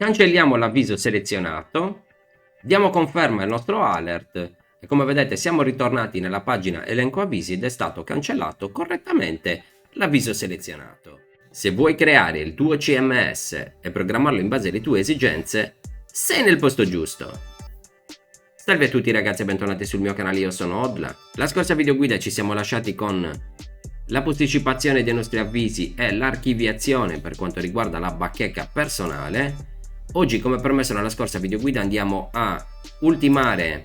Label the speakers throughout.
Speaker 1: cancelliamo l'avviso selezionato, diamo conferma al nostro alert e come vedete siamo ritornati nella pagina elenco avvisi ed è stato cancellato correttamente l'avviso selezionato. Se vuoi creare il tuo CMS e programmarlo in base alle tue esigenze, sei nel posto giusto. Salve a tutti ragazzi e bentornati sul mio canale, io sono Odla. La scorsa videoguida ci siamo lasciati con la posticipazione dei nostri avvisi e l'archiviazione per quanto riguarda la bacheca personale. Oggi, come promesso nella scorsa videoguida, andiamo a ultimare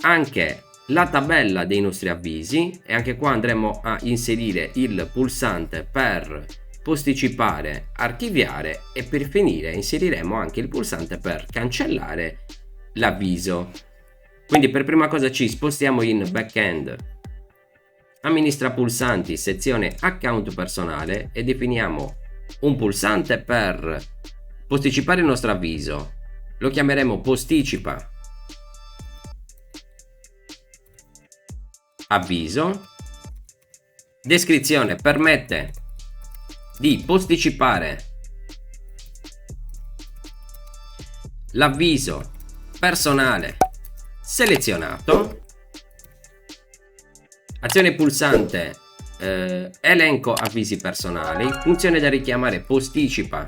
Speaker 1: anche la tabella dei nostri avvisi e anche qua andremo a inserire il pulsante per posticipare, archiviare e per finire inseriremo anche il pulsante per cancellare l'avviso. Quindi per prima cosa ci spostiamo in backend, amministra pulsanti, sezione account personale e definiamo un pulsante per posticipare il nostro avviso. Lo chiameremo posticipa avviso. Descrizione: permette di posticipare l'avviso personale selezionato. Azione pulsante elenco avvisi personali. Funzione da richiamare: posticipa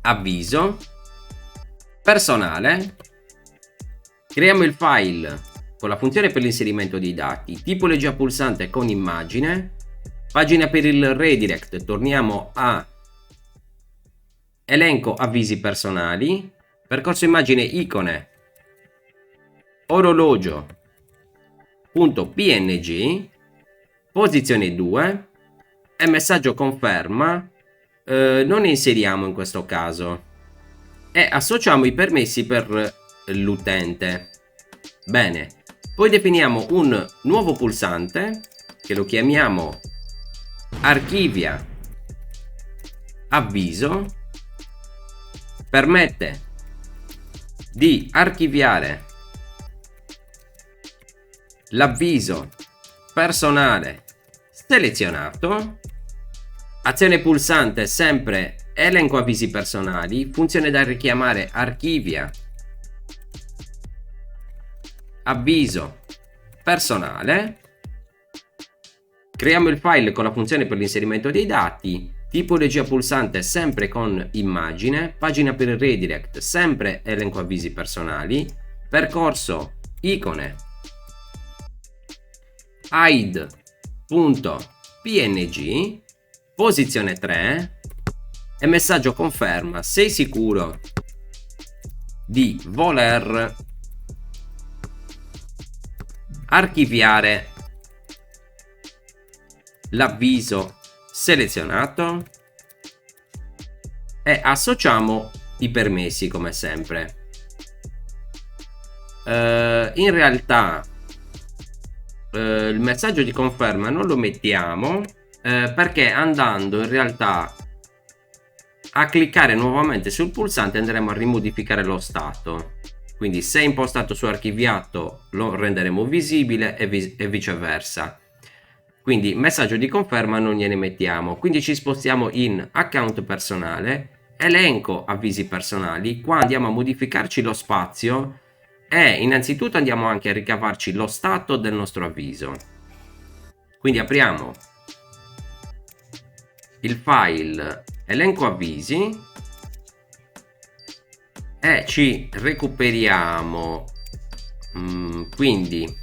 Speaker 1: avviso personale. Creiamo il file con la funzione per l'inserimento dei dati, tipologia pulsante con immagine, pagina per il redirect, torniamo a elenco avvisi personali, percorso immagine icone, orologio.png, posizione 2 e messaggio conferma non ne inseriamo in questo caso e associamo i permessi per l'utente. Bene, poi definiamo un nuovo pulsante che lo chiamiamo archivia avviso. Permette di archiviare l'avviso personale selezionato. Azione pulsante sempre elenco avvisi personali. Funzione da richiamare: archivia avviso personale. Creiamo il file con la funzione per l'inserimento dei dati, tipologia pulsante sempre con immagine, pagina per il redirect sempre elenco avvisi personali, percorso icone hide.png, posizione 3 e messaggio conferma: sei sicuro di voler archiviare l'avviso selezionato e associamo i permessi come sempre. In realtà il messaggio di conferma non lo mettiamo perché andando in realtà a cliccare nuovamente sul pulsante andremo a rimodificare lo stato. Quindi se impostato su archiviato lo renderemo visibile e viceversa. Quindi messaggio di conferma non gliene mettiamo. Quindi ci spostiamo in account personale, elenco avvisi personali. Qua andiamo a modificarci lo spazio e innanzitutto andiamo anche a ricavarci lo stato del nostro avviso. Quindi apriamo il file elenco avvisi e ci recuperiamo quindi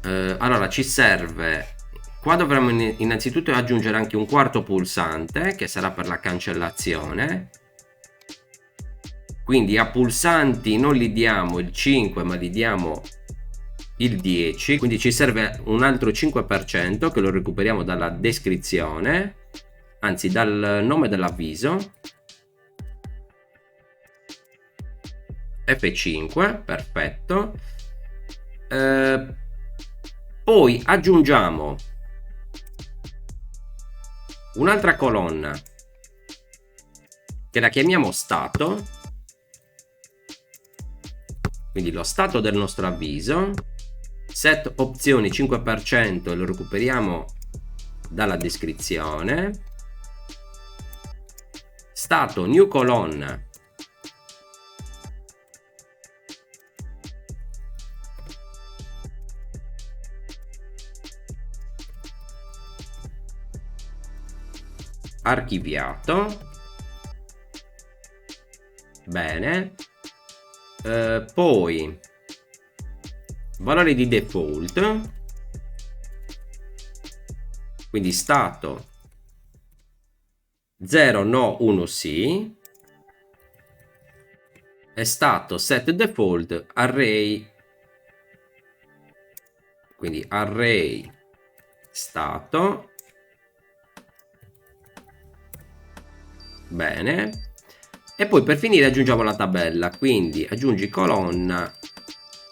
Speaker 1: allora ci serve, qua dovremmo innanzitutto aggiungere anche un quarto pulsante che sarà per la cancellazione. Quindi a pulsanti non gli diamo il 5 ma gli diamo il 10, quindi ci serve un altro 5% che lo recuperiamo dalla descrizione, anzi dal nome dell'avviso. F5, perfetto. Poi aggiungiamo un'altra colonna che la chiamiamo stato, quindi lo stato del nostro avviso, set opzioni 5%, lo recuperiamo dalla descrizione. Stato new colonna, archiviato. Bene. Poi valori di default, quindi stato 0 no 1 sì, è stato set default array, quindi array stato. Bene. E poi per finire aggiungiamo la tabella, quindi aggiungi colonna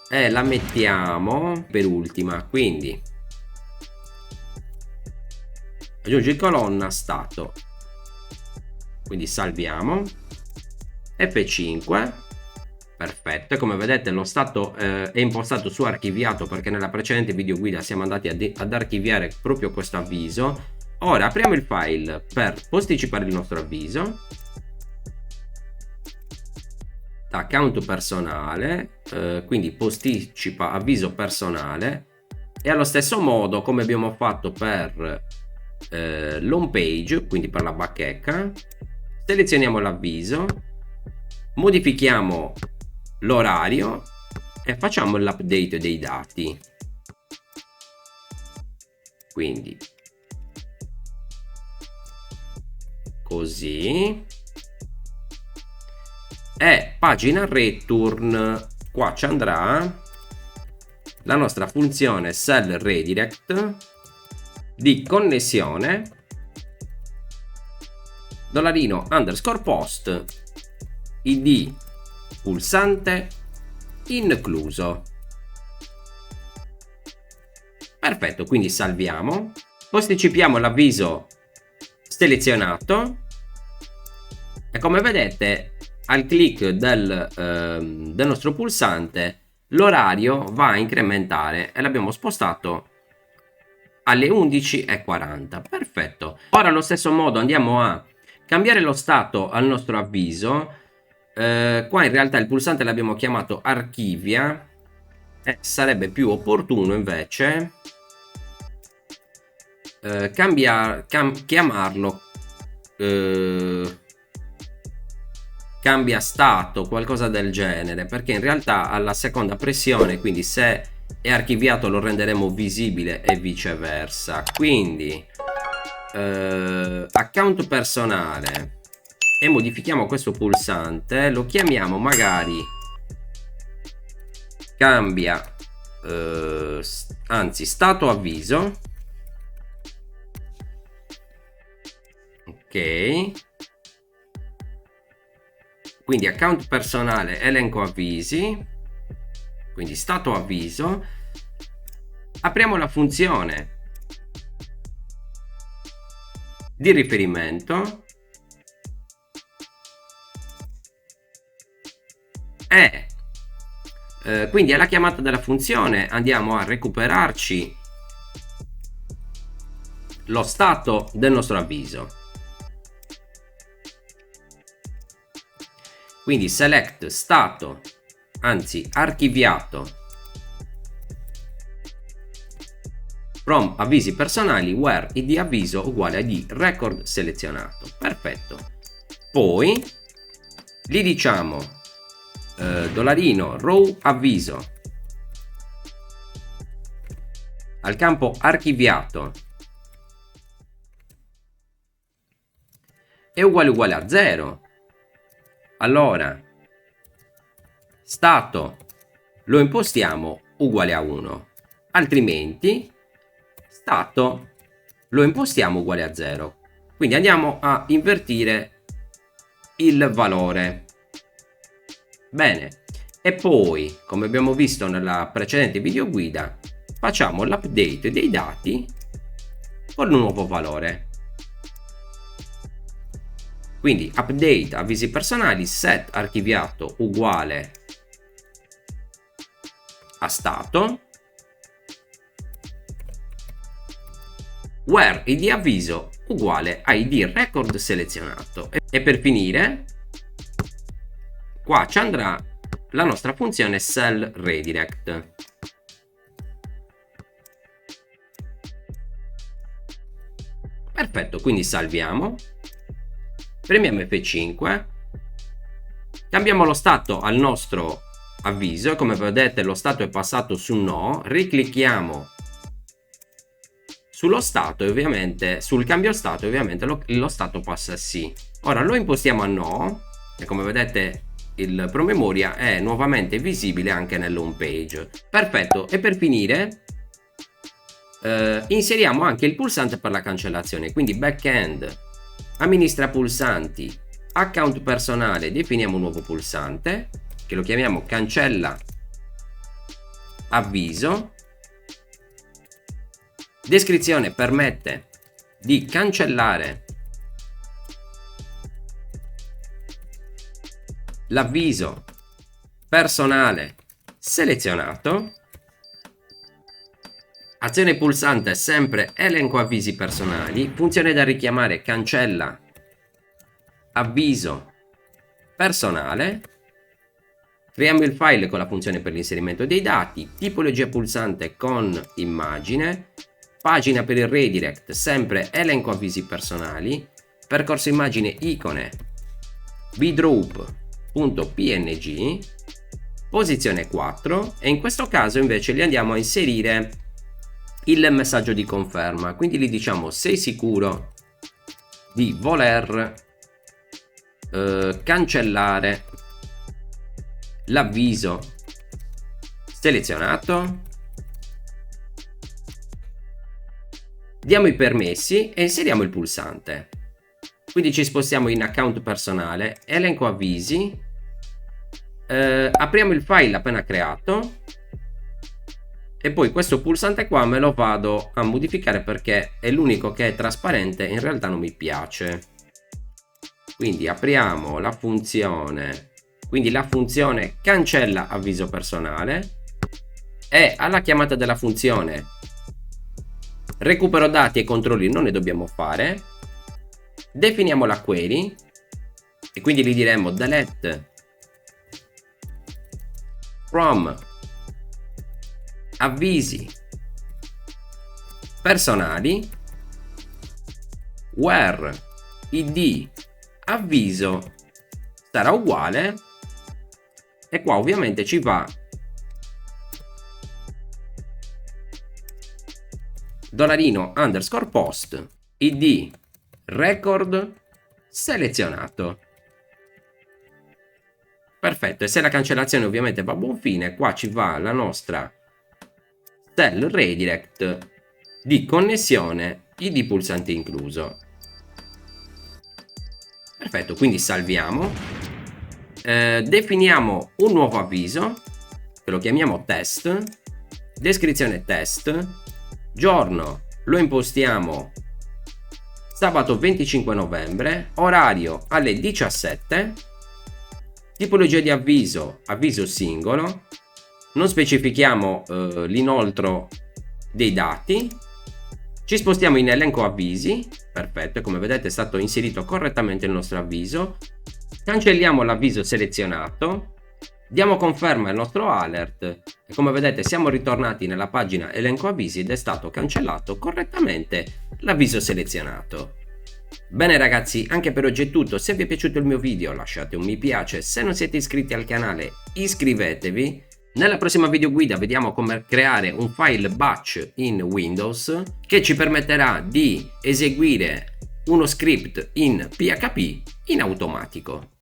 Speaker 1: e la mettiamo per ultima, quindi aggiungi colonna stato, quindi salviamo, F5, perfetto. E come vedete lo stato è impostato su archiviato, perché nella precedente video guida siamo andati ad archiviare proprio questo avviso. Ora apriamo il file per posticipare il nostro avviso, account personale, quindi posticipa avviso personale, e allo stesso modo come abbiamo fatto per l'home page, quindi per la bacheca, selezioniamo l'avviso, modifichiamo l'orario e facciamo l'update dei dati, quindi così. E pagina return, qua ci andrà la nostra funzione cell redirect di connessione $_post id pulsante incluso. Perfetto, quindi salviamo, posticipiamo l'avviso selezionato e come vedete al click del nostro pulsante l'orario va a incrementare e l'abbiamo spostato alle 11:40. Perfetto. Ora allo stesso modo andiamo a cambiare lo stato al nostro avviso. Qua in realtà il pulsante l'abbiamo chiamato archivia e sarebbe più opportuno invece chiamarlo cambia stato, qualcosa del genere, perché in realtà alla seconda pressione, quindi se è archiviato lo renderemo visibile e viceversa. Quindi account personale, e modifichiamo questo pulsante, lo chiamiamo magari cambia anzi stato avviso, ok. Quindi account personale elenco avvisi, quindi stato avviso. Apriamo la funzione di riferimento e quindi alla chiamata della funzione andiamo a recuperarci lo stato del nostro avviso. Quindi select stato, anzi archiviato from avvisi personali where id avviso uguale a id record selezionato. Perfetto. Poi gli diciamo $row avviso al campo archiviato è uguale a 0. Allora stato lo impostiamo uguale a 1, altrimenti stato lo impostiamo uguale a 0. Quindi andiamo a invertire il valore. Bene, e poi come abbiamo visto nella precedente video guida facciamo l'update dei dati con un nuovo valore. Quindi update avvisi personali set archiviato uguale a stato, where id avviso uguale a id record selezionato. E per finire qua ci andrà la nostra funzione cell redirect. Perfetto, quindi salviamo, premiamo F5, cambiamo lo stato al nostro avviso, come vedete lo stato è passato su no, riclicchiamo sullo stato e ovviamente sul cambio stato e ovviamente lo stato passa a sì. Ora lo impostiamo a no e come vedete il promemoria è nuovamente visibile anche nell'home page. Perfetto, e per finire inseriamo anche il pulsante per la cancellazione, quindi backend, amministra pulsanti, account personale, definiamo un nuovo pulsante che lo chiamiamo cancella avviso. Descrizione permette di cancellare l'avviso personale selezionato. Azione pulsante sempre elenco avvisi personali. Funzione da richiamare cancella avviso personale. Creiamo il file con la funzione per l'inserimento dei dati. Tipologia pulsante con immagine. Pagina per il redirect sempre elenco avvisi personali. Percorso immagine icone bdroup.png. Posizione 4 e in questo caso invece li andiamo a inserire il messaggio di conferma, quindi gli diciamo sei sicuro di voler cancellare l'avviso selezionato. Diamo i permessi e inseriamo il pulsante, quindi ci spostiamo in account personale, elenco avvisi, apriamo il file appena creato e poi questo pulsante qua me lo vado a modificare perché è l'unico che è trasparente, in realtà non mi piace. Quindi apriamo la funzione, quindi la funzione cancella avviso personale e alla chiamata della funzione recupero dati e controlli non ne dobbiamo fare. Definiamo la query e quindi gli diremo delete from avvisi personali where id avviso sarà uguale e qua ovviamente ci va $_post id record selezionato. Perfetto, e se la cancellazione ovviamente va a buon fine, qua ci va la nostra cell redirect di connessione id pulsante incluso. Perfetto, quindi salviamo, definiamo un nuovo avviso che lo chiamiamo test, descrizione test, giorno lo impostiamo sabato 25 novembre, orario alle 17, tipologia di avviso singolo, non specifichiamo l'inoltro dei dati, ci spostiamo in elenco avvisi, perfetto, come vedete è stato inserito correttamente il nostro avviso, cancelliamo l'avviso selezionato, diamo conferma al nostro alert e come vedete siamo ritornati nella pagina elenco avvisi ed è stato cancellato correttamente l'avviso selezionato. Bene ragazzi, anche per oggi è tutto. Se vi è piaciuto il mio video lasciate un mi piace, se non siete iscritti al canale iscrivetevi. Nella prossima video guida vediamo come creare un file batch in Windows che ci permetterà di eseguire uno script in PHP in automatico.